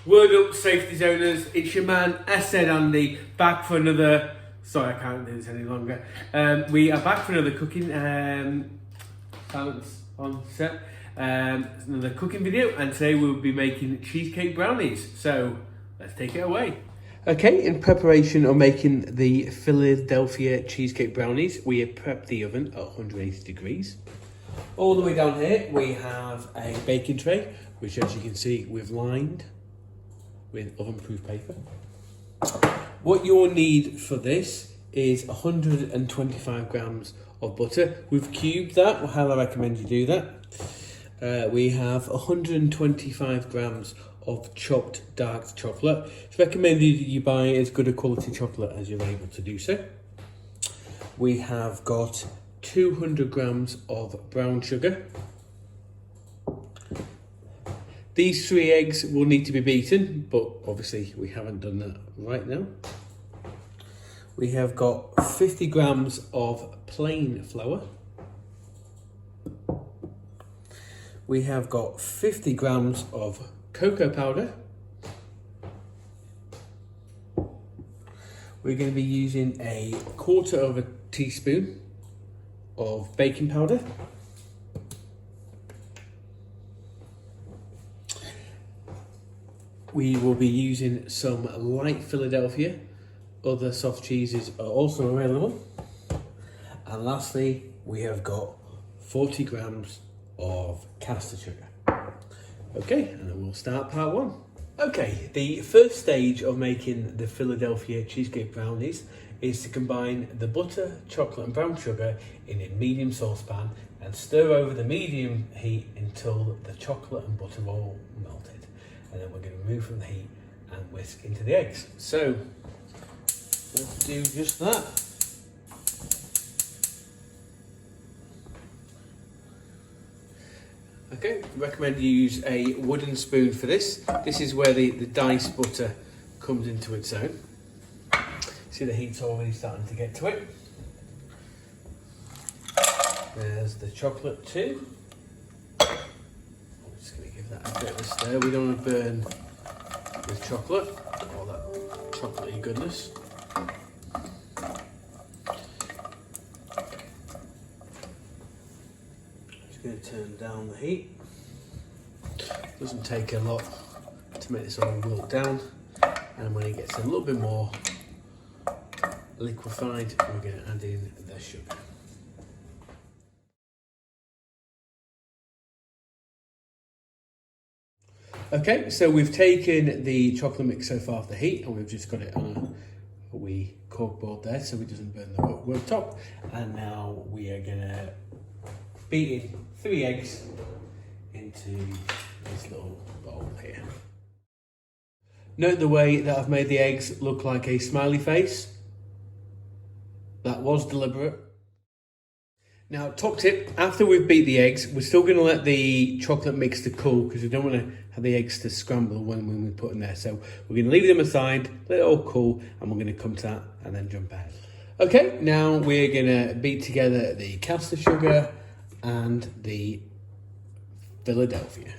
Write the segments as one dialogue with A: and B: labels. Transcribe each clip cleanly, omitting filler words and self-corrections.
A: Word up, safety zoners. It's your man, SN Andy, back for another. Sorry, I can't do this any longer. We are back for another cooking silence on set. Another cooking video, and today we'll be making cheesecake brownies. So let's take it away. Okay, in preparation of making the Philadelphia cheesecake brownies, we have prepped the oven at 180 degrees. All the way down here, we have a baking tray, which, as you can see, we've lined with oven-proof paper. What you'll need for this is 125 grams of butter. We've cubed that, or how I recommend you do that. We have 125 grams of chopped dark chocolate. It's recommended you buy as good a quality chocolate as you're able to do so. We have got 200 grams of brown sugar. These 3 eggs will need to be beaten, but obviously we haven't done that right now. We have got 50 grams of plain flour. We have got 50 grams of cocoa powder. We're going to be using a 1/4 teaspoon of baking powder. We will be using some light Philadelphia. Other soft cheeses are also available. And lastly, we have got 40 grams of caster sugar. Okay, and then we'll start part 1. Okay, the first stage of making the Philadelphia cheesecake brownies is to combine the butter, chocolate and brown sugar in a medium saucepan and stir over the medium heat until the chocolate and butter are all melted. And then we're going to remove from the heat and whisk into the eggs. So let's do just that. Okay, recommend you use a wooden spoon for this. This is where the diced butter comes into its own. See, the heat's already starting to get to it. There's the chocolate too. I'm just going to give that a bit of a stir. We don't want to burn with chocolate, all that chocolatey goodness. Just going to turn down the heat. Doesn't take a lot to make this all wilt down, and when it gets a little bit more liquefied, we're going to add in the sugar. Okay, so we've taken the chocolate mix so far off the heat, and we've just got it on a wee cork board there so it doesn't burn the worktop. And now we are going to beat in 3 eggs into this little bowl here. Note the way that I've made the eggs look like a smiley face. That was deliberate. Now, top tip, after we've beat the eggs, we're still going to let the chocolate mix to cool because we don't want to have the eggs to scramble when we put in there. So we're going to leave them aside, let it all cool, and we're going to come to that and then jump ahead. Okay, now we're going to beat together the caster sugar and the Philadelphia.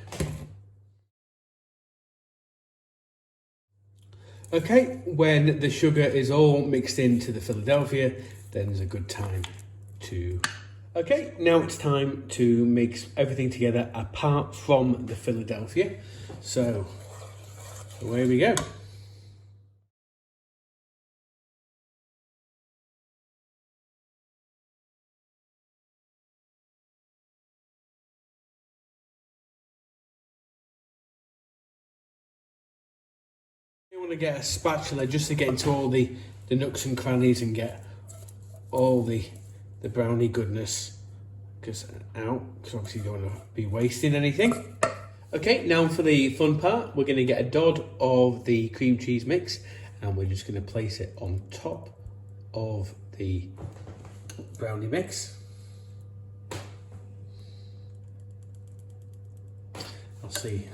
A: Okay, when the sugar is all mixed into the Philadelphia, then there's a good time to... Okay, now it's time to mix everything together apart from the Philadelphia. So, away we go. You want to get a spatula just to get into all the nooks and crannies and get all the brownie goodness out, because obviously you don't want to be wasting anything. Okay, now for the fun part, we're going to get a dod of the cream cheese mix and we're just going to place it on top of the brownie mix. I'll show you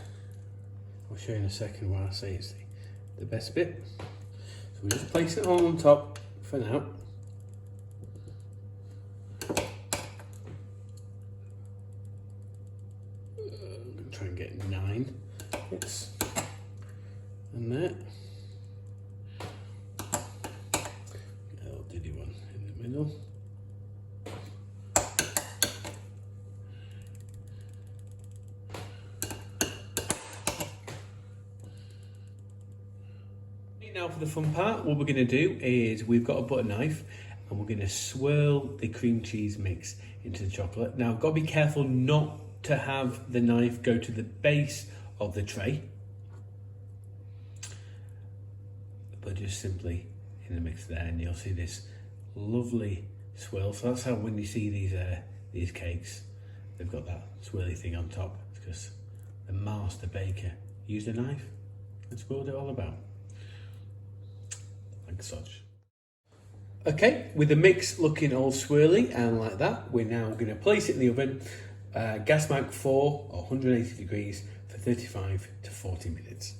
A: in a second why I say it's the best bit. So we just place it all on top for now. Try and get 9. Oops. And that. A little diddy one in the middle. Now for the fun part, what we're going to do is we've got a butter knife and we're going to swirl the cream cheese mix into the chocolate. Now, I've got to be careful not to have the knife go to the base of the tray, but just simply in the mix there, and you'll see this lovely swirl. So that's how when you see these cakes, they've got that swirly thing on top. It's because the master baker used a knife and swirled it all about. Like such. Okay, with the mix looking all swirly and like that, we're now going to place it in the oven, gas mark 4 or 180 degrees for 35 to 40 minutes.